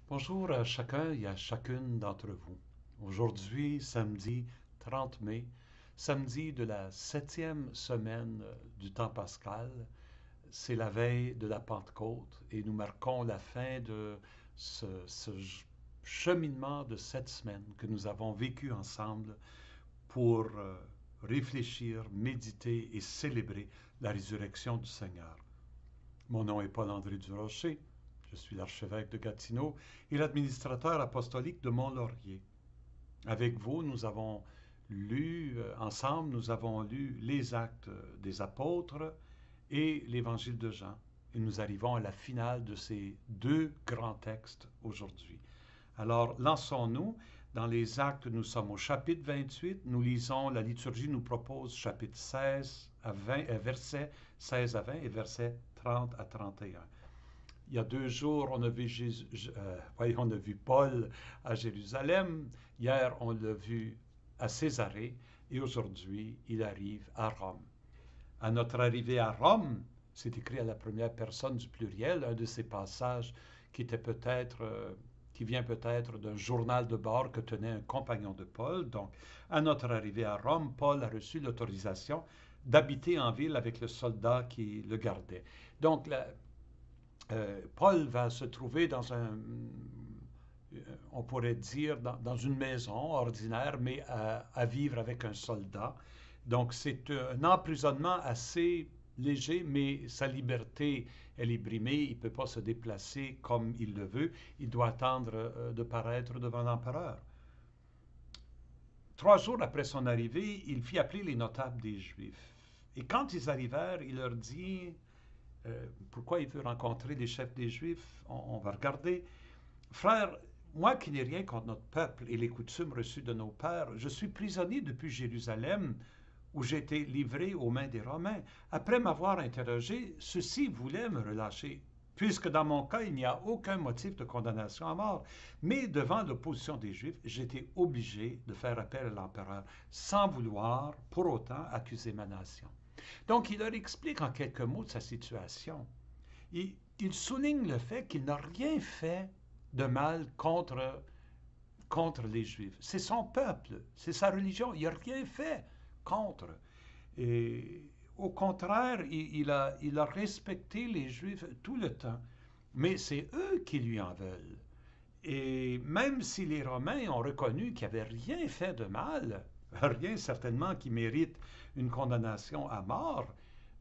Bonjour à chacun et à chacune d'entre vous. Aujourd'hui, samedi 30 mai, samedi de la 7e semaine du temps pascal, c'est la veille de la Pentecôte et nous marquons la fin de ce cheminement de 7 semaines que nous avons vécu ensemble pour réfléchir, méditer et célébrer la résurrection du Seigneur. Mon nom est Paul-André Durocher. Je suis l'archevêque de Gatineau et l'administrateur apostolique de Mont-Laurier. Avec vous, nous avons ensemble, nous avons lu les Actes des Apôtres et l'Évangile de Jean. Et nous arrivons à la finale de ces deux grands textes aujourd'hui. Alors, lançons-nous. Dans les Actes, nous sommes au chapitre 28. Nous lisons, la liturgie nous propose chapitre 16 à 20, versets 16 à 20 et versets 30 à 31. Il y a 2 jours, on a vu Paul à Jérusalem. Hier, on l'a vu à Césarée. Et aujourd'hui, il arrive à Rome. À notre arrivée à Rome, c'est écrit à la première personne du pluriel, un de ces passages qui vient peut-être d'un journal de bord que tenait un compagnon de Paul. Donc, à notre arrivée à Rome, Paul a reçu l'autorisation d'habiter en ville avec le soldat qui le gardait. Donc, Paul va se trouver on pourrait dire, dans une maison ordinaire, mais à vivre avec un soldat. Donc c'est un emprisonnement assez léger, mais sa liberté, elle est brimée. Il ne peut pas se déplacer comme il le veut. Il doit attendre de paraître devant l'empereur. 3 jours après son arrivée, il fit appeler les notables des Juifs. Et quand ils arrivèrent, il leur dit pourquoi il veut rencontrer les chefs des Juifs. On va regarder. Frères, moi qui n'ai rien contre notre peuple et les coutumes reçues de nos pères, je suis prisonnier depuis Jérusalem, où j'ai été livré aux mains des Romains. Après m'avoir interrogé, ceux-ci voulaient me relâcher, puisque dans mon cas, il n'y a aucun motif de condamnation à mort. Mais devant l'opposition des Juifs, j'étais obligé de faire appel à l'empereur, sans vouloir pour autant accuser ma nation. Donc, il leur explique en quelques mots de sa situation. Il souligne le fait qu'il n'a rien fait de mal contre les Juifs. C'est son peuple, c'est sa religion. Il n'a rien fait contre. Et au contraire, il a respecté les Juifs tout le temps. Mais c'est eux qui lui en veulent. Et même si les Romains ont reconnu qu'il n'avait rien fait de mal, rien certainement qui mérite une condamnation à mort,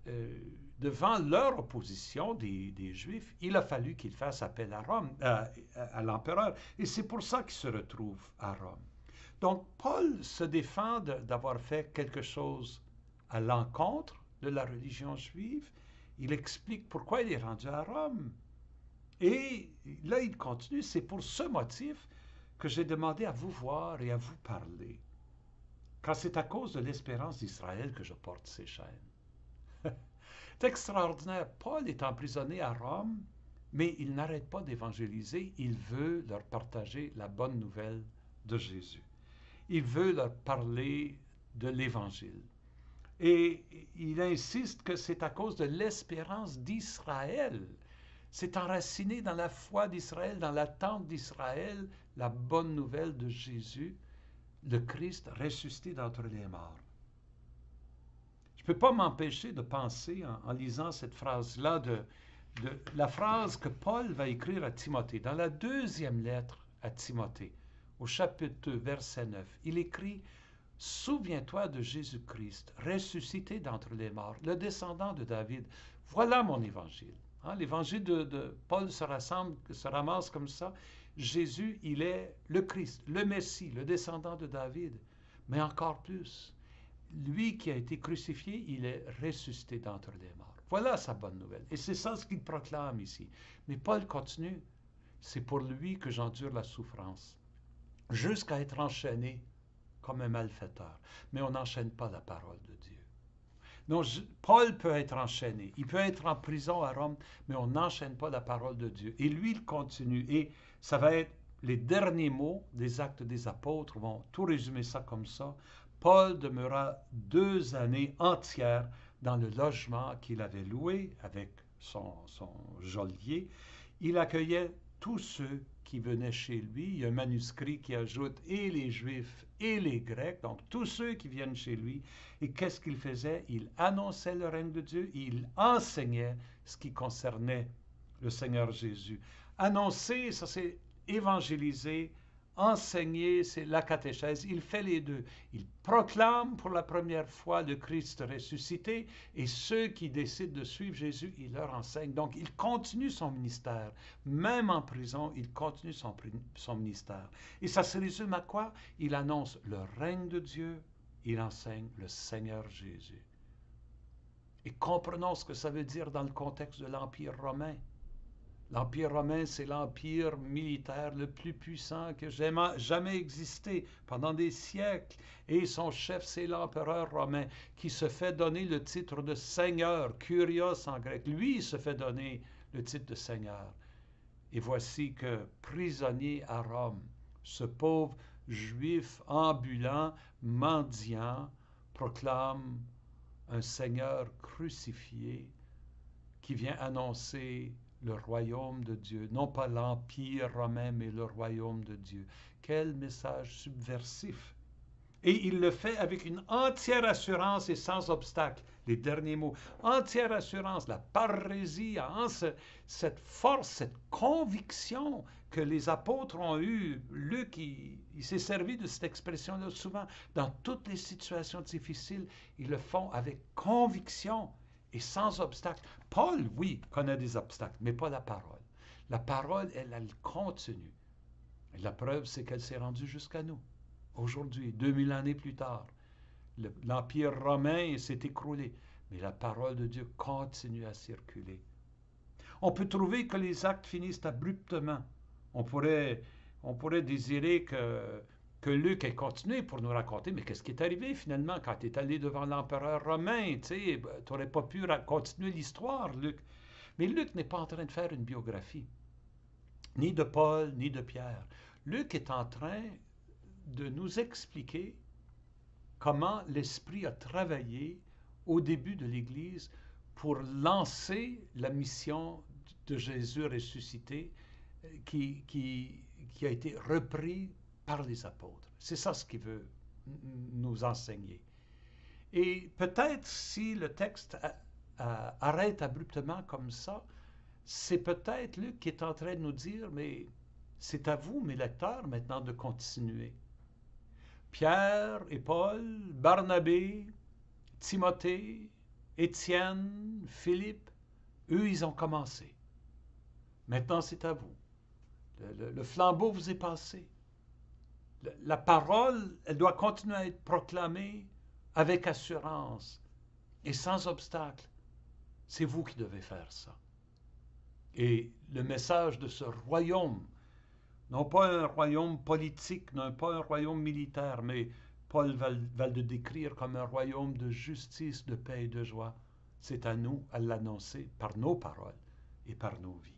euh, devant leur opposition des Juifs, il a fallu qu'ils fassent appel à Rome, à l'empereur. Et c'est pour ça qu'ils se retrouvent à Rome. Donc, Paul se défend d'avoir fait quelque chose à l'encontre de la religion juive. Il explique pourquoi il est rendu à Rome. Et là, il continue, c'est pour ce motif que j'ai demandé à vous voir et à vous parler. Car c'est à cause de l'espérance d'Israël que je porte ces chaînes. C'est extraordinaire. Paul est emprisonné à Rome, mais il n'arrête pas d'évangéliser. Il veut leur partager la bonne nouvelle de Jésus. Il veut leur parler de l'Évangile. Et il insiste que c'est à cause de l'espérance d'Israël. C'est enraciné dans la foi d'Israël, dans l'attente d'Israël, la bonne nouvelle de Jésus, le Christ ressuscité d'entre les morts. Je ne peux pas m'empêcher de penser, en lisant cette phrase-là, de la phrase que Paul va écrire à Timothée, dans la deuxième lettre à Timothée, au chapitre 2, verset 9. Il écrit « Souviens-toi de Jésus-Christ, ressuscité d'entre les morts, le descendant de David. Voilà mon évangile. » L'évangile de Paul se ramasse comme ça. Jésus, il est le Christ, le Messie, le descendant de David. Mais encore plus, lui qui a été crucifié, il est ressuscité d'entre les morts. Voilà sa bonne nouvelle. Et c'est ça ce qu'il proclame ici. Mais Paul continue. C'est pour lui que j'endure la souffrance, jusqu'à être enchaîné comme un malfaiteur. Mais on n'enchaîne pas la parole de Dieu. Donc, Paul peut être enchaîné. Il peut être en prison à Rome, mais on n'enchaîne pas la parole de Dieu. Et lui, il continue. Et ça va être les derniers mots des Actes des Apôtres, vont tout résumer ça comme ça. Paul demeura 2 années entières dans le logement qu'il avait loué avec son geôlier. Il accueillait tous ceux qui venaient chez lui. Il y a un manuscrit qui ajoute et les Juifs et les Grecs, donc tous ceux qui viennent chez lui. Et qu'est-ce qu'il faisait? Il annonçait le règne de Dieu, il enseignait ce qui concernait le Seigneur Jésus. Annoncer, ça c'est évangéliser. Enseigner, c'est la catéchèse. Il fait les deux. Il proclame pour la première fois le Christ ressuscité et ceux qui décident de suivre Jésus, il leur enseigne. Donc, il continue son ministère. Même en prison, il continue son ministère. Et ça se résume à quoi? Il annonce le règne de Dieu. Il enseigne le Seigneur Jésus. Et comprenons ce que ça veut dire dans le contexte de l'Empire romain. L'Empire romain, c'est l'empire militaire le plus puissant que jamais existé pendant des siècles. Et son chef, c'est l'empereur romain qui se fait donner le titre de Seigneur, Kyrios en grec. Lui, il se fait donner le titre de Seigneur. Et voici que, prisonnier à Rome, ce pauvre juif ambulant, mendiant, proclame un Seigneur crucifié qui vient annoncer le royaume de Dieu, non pas l'Empire romain, mais le royaume de Dieu. Quel message subversif! Et il le fait avec une entière assurance et sans obstacle. Les derniers mots, entière assurance, la parésie, cette force, cette conviction que les apôtres ont eue. Luc, il s'est servi de cette expression-là souvent. Dans toutes les situations difficiles, ils le font avec conviction et sans obstacle. Paul, oui, connaît des obstacles, mais pas la parole. La parole, elle continue. Et la preuve, c'est qu'elle s'est rendue jusqu'à nous. Aujourd'hui, 2000 années plus tard, l'Empire romain s'est écroulé, mais la parole de Dieu continue à circuler. On peut trouver que les actes finissent abruptement. On pourrait désirer que Luc ait continué pour nous raconter, mais qu'est-ce qui est arrivé finalement quand tu es allé devant l'empereur romain? Tu n'aurais pas pu continuer l'histoire, Luc. Mais Luc n'est pas en train de faire une biographie, ni de Paul, ni de Pierre. Luc est en train de nous expliquer comment l'Esprit a travaillé au début de l'Église pour lancer la mission de Jésus ressuscité qui a été repris par les apôtres. C'est ça ce qu'il veut nous enseigner. Et peut-être si le texte arrête abruptement comme ça, c'est peut-être Luc qui est en train de nous dire, mais c'est à vous, mes lecteurs, maintenant de continuer. Pierre et Paul, Barnabé, Timothée, Étienne, Philippe, eux, ils ont commencé. Maintenant, c'est à vous. Le flambeau vous est passé. La parole, elle doit continuer à être proclamée avec assurance et sans obstacle. C'est vous qui devez faire ça. Et le message de ce royaume, non pas un royaume politique, non pas un royaume militaire, mais Paul va le décrire comme un royaume de justice, de paix et de joie. C'est à nous à l'annoncer par nos paroles et par nos vies.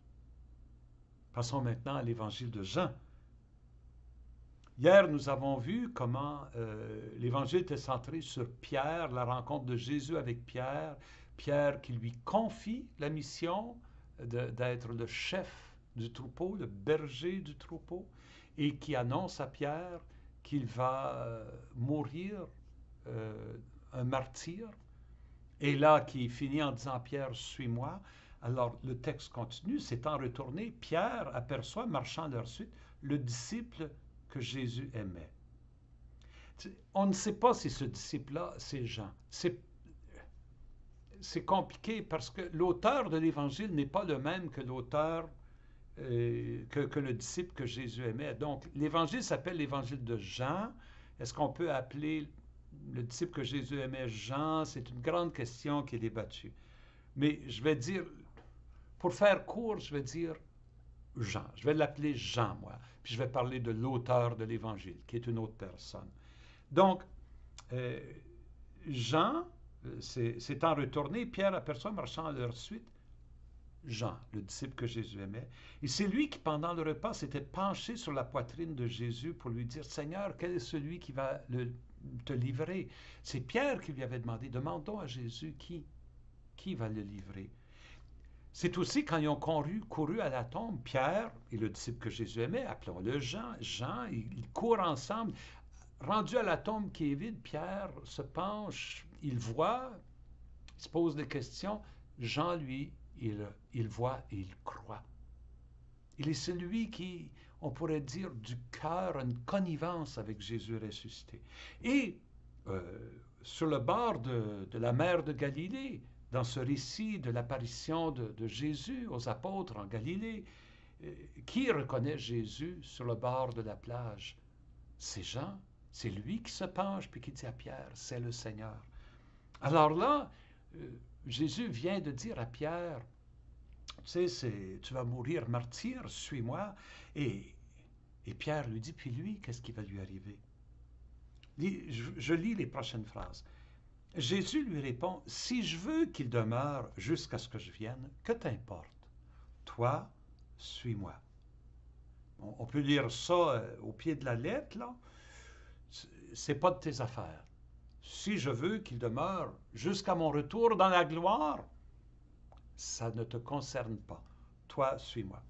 Passons maintenant à l'évangile de Jean. Hier, nous avons vu comment l'évangile était centré sur Pierre, la rencontre de Jésus avec Pierre. Pierre qui lui confie la mission d'être le chef du troupeau, le berger du troupeau, et qui annonce à Pierre qu'il va mourir un martyr. Et là, qui finit en disant, Pierre, suis-moi. Alors, le texte continue, s'étant retourné, Pierre aperçoit, marchant à leur suite, le disciple que Jésus aimait. On ne sait pas si ce disciple-là, c'est Jean. C'est compliqué parce que l'auteur de l'Évangile n'est pas le même que l'auteur, que le disciple que Jésus aimait. Donc, l'Évangile s'appelle l'Évangile de Jean. Est-ce qu'on peut appeler le disciple que Jésus aimait Jean? C'est une grande question qui est débattue. Mais je vais dire, pour faire court, je vais dire Jean. Je vais l'appeler Jean, moi. Puis je vais parler de l'auteur de l'Évangile, qui est une autre personne. Donc, Jean, s'étant retourné, Pierre aperçoit marchant à leur suite Jean, le disciple que Jésus aimait. Et c'est lui qui, pendant le repas, s'était penché sur la poitrine de Jésus pour lui dire, Seigneur, quel est celui qui va te livrer? C'est Pierre qui lui avait demandé, demandons à Jésus qui va le livrer. C'est aussi quand ils ont couru à la tombe, Pierre et le disciple que Jésus aimait, appelons-le Jean, ils courent ensemble. Rendu à la tombe qui est vide, Pierre se penche, il voit, il se pose des questions. Jean, lui, il voit et il croit. Il est celui qui, on pourrait dire, du cœur, a une connivence avec Jésus ressuscité. Et sur le bord de la mer de Galilée, dans ce récit de l'apparition de Jésus aux apôtres en Galilée, qui reconnaît Jésus sur le bord de la plage? C'est Jean. C'est lui qui se penche puis qui dit à Pierre, c'est le Seigneur. Alors là, Jésus vient de dire à Pierre, tu sais, tu vas mourir martyr, suis-moi. Et Pierre lui dit, puis lui, qu'est-ce qui va lui arriver? Je lis les prochaines phrases. Jésus lui répond, si je veux qu'il demeure jusqu'à ce que je vienne, que t'importe? Toi, suis-moi. On peut lire ça au pied de la lettre, là. C'est pas de tes affaires. Si je veux qu'il demeure jusqu'à mon retour dans la gloire, ça ne te concerne pas. Toi, suis-moi.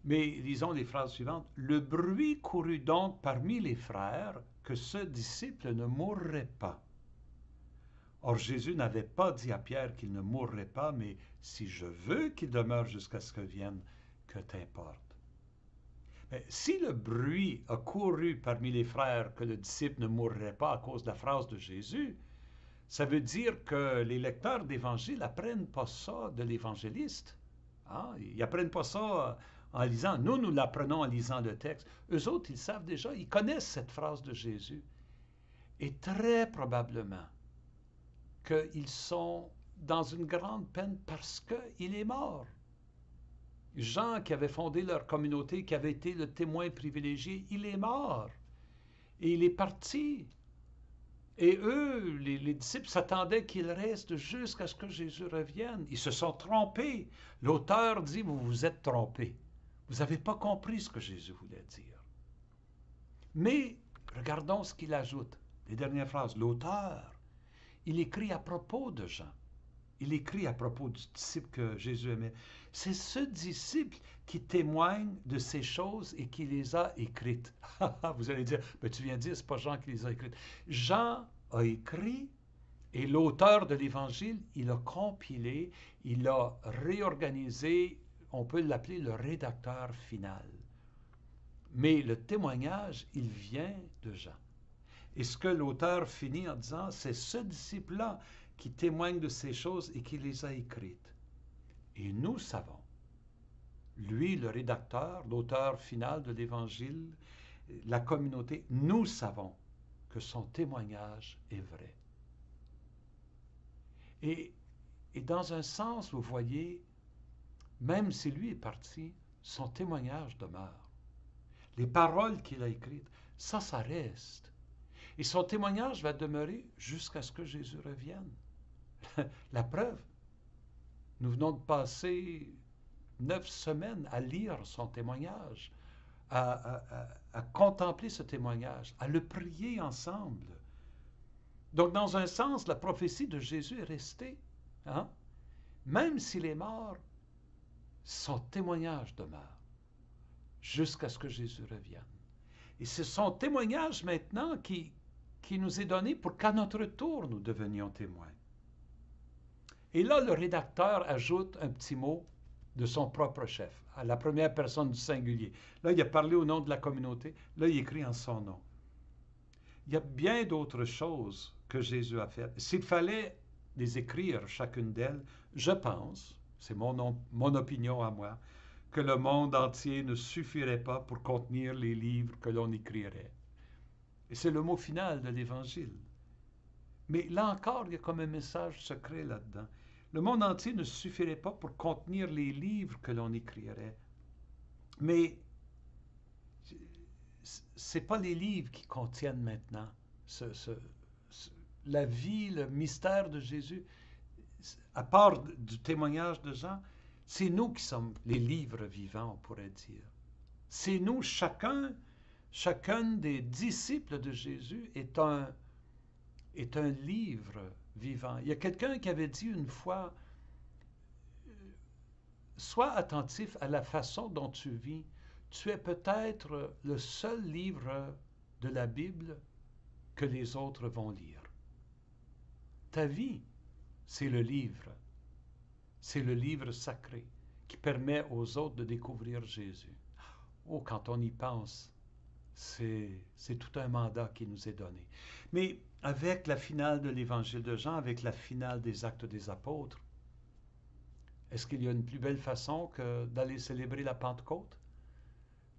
Mais lisons les phrases suivantes. Le bruit courut donc parmi les frères que ce disciple ne mourrait pas. Or, Jésus n'avait pas dit à Pierre qu'il ne mourrait pas, mais si je veux qu'il demeure jusqu'à ce que vienne, que t'importe. Mais si le bruit a couru parmi les frères que le disciple ne mourrait pas à cause de la phrase de Jésus, ça veut dire que les lecteurs d'Évangile n'apprennent pas ça de l'évangéliste. Hein? Ils n'apprennent pas ça en lisant. Nous l'apprenons en lisant le texte. Eux autres, ils savent déjà, ils connaissent cette phrase de Jésus. Et très probablement qu'ils sont dans une grande peine parce qu'il est mort. Jean, qui avait fondé leur communauté, qui avait été le témoin privilégié, il est mort. Et il est parti. Et eux, les disciples, s'attendaient qu'il reste jusqu'à ce que Jésus revienne. Ils se sont trompés. L'auteur dit, vous vous êtes trompés. Vous n'avez pas compris ce que Jésus voulait dire. Mais regardons ce qu'il ajoute. Les dernières phrases. L'auteur, il écrit à propos de Jean. Il écrit à propos du disciple que Jésus aimait. C'est ce disciple qui témoigne de ces choses et qui les a écrites. Vous allez dire, ben, tu viens de dire, c'est pas Jean qui les a écrites. Jean a écrit et l'auteur de l'Évangile, il a compilé, il a réorganisé, on peut l'appeler le rédacteur final. Mais le témoignage, il vient de Jean. Et ce que l'auteur finit en disant, c'est ce disciple-là qui témoigne de ces choses et qui les a écrites. Et nous savons, lui, le rédacteur, l'auteur final de l'Évangile, la communauté, nous savons que son témoignage est vrai. Et dans un sens, vous voyez, même si lui est parti, son témoignage demeure. Les paroles qu'il a écrites, ça reste. Et son témoignage va demeurer jusqu'à ce que Jésus revienne. La preuve, nous venons de passer 9 semaines à lire son témoignage, à contempler ce témoignage, à le prier ensemble. Donc, dans un sens, la prophétie de Jésus est restée. Hein? Même s'il est mort, son témoignage demeure jusqu'à ce que Jésus revienne. Et c'est son témoignage maintenant qui nous est donné pour qu'à notre tour, nous devenions témoins. Et là, le rédacteur ajoute un petit mot de son propre chef, à la première personne du singulier. Là, il a parlé au nom de la communauté. Là, il écrit en son nom. Il y a bien d'autres choses que Jésus a faites. S'il fallait les écrire, chacune d'elles, je pense, c'est mon opinion à moi, que le monde entier ne suffirait pas pour contenir les livres que l'on écrirait. Et c'est le mot final de l'Évangile. Mais là encore, il y a comme un message secret là-dedans. Le monde entier ne suffirait pas pour contenir les livres que l'on écrirait. Mais ce n'est pas les livres qui contiennent maintenant la vie, le mystère de Jésus. À part du témoignage de Jean, c'est nous qui sommes les livres vivants, on pourrait dire. C'est nous, chacun des disciples de Jésus est un livre vivant. Il y a quelqu'un qui avait dit une fois, sois attentif à la façon dont tu vis. Tu es peut-être le seul livre de la Bible que les autres vont lire. Ta vie, c'est le livre. C'est le livre sacré qui permet aux autres de découvrir Jésus. Oh, quand on y pense, c'est tout un mandat qui nous est donné. Mais avec la finale de l'Évangile de Jean, avec la finale des Actes des Apôtres, est-ce qu'il y a une plus belle façon que d'aller célébrer la Pentecôte?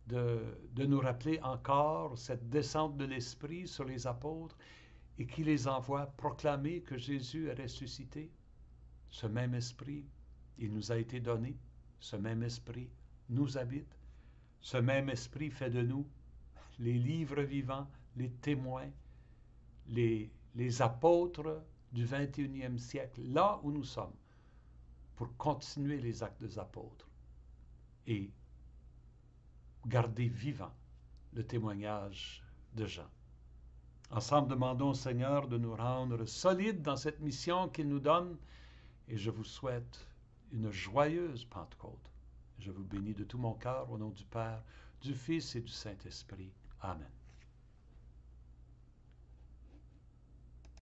De nous rappeler encore cette descente de l'Esprit sur les apôtres et qui les envoie proclamer que Jésus est ressuscité? Ce même Esprit, il nous a été donné. Ce même Esprit nous habite. Ce même Esprit fait de nous les livres vivants, les témoins, les apôtres du 21e siècle, là où nous sommes, pour continuer les actes des apôtres et garder vivant le témoignage de Jean. Ensemble, demandons au Seigneur de nous rendre solides dans cette mission qu'il nous donne et je vous souhaite une joyeuse Pentecôte. Je vous bénis de tout mon cœur au nom du Père, du Fils et du Saint-Esprit. Amen.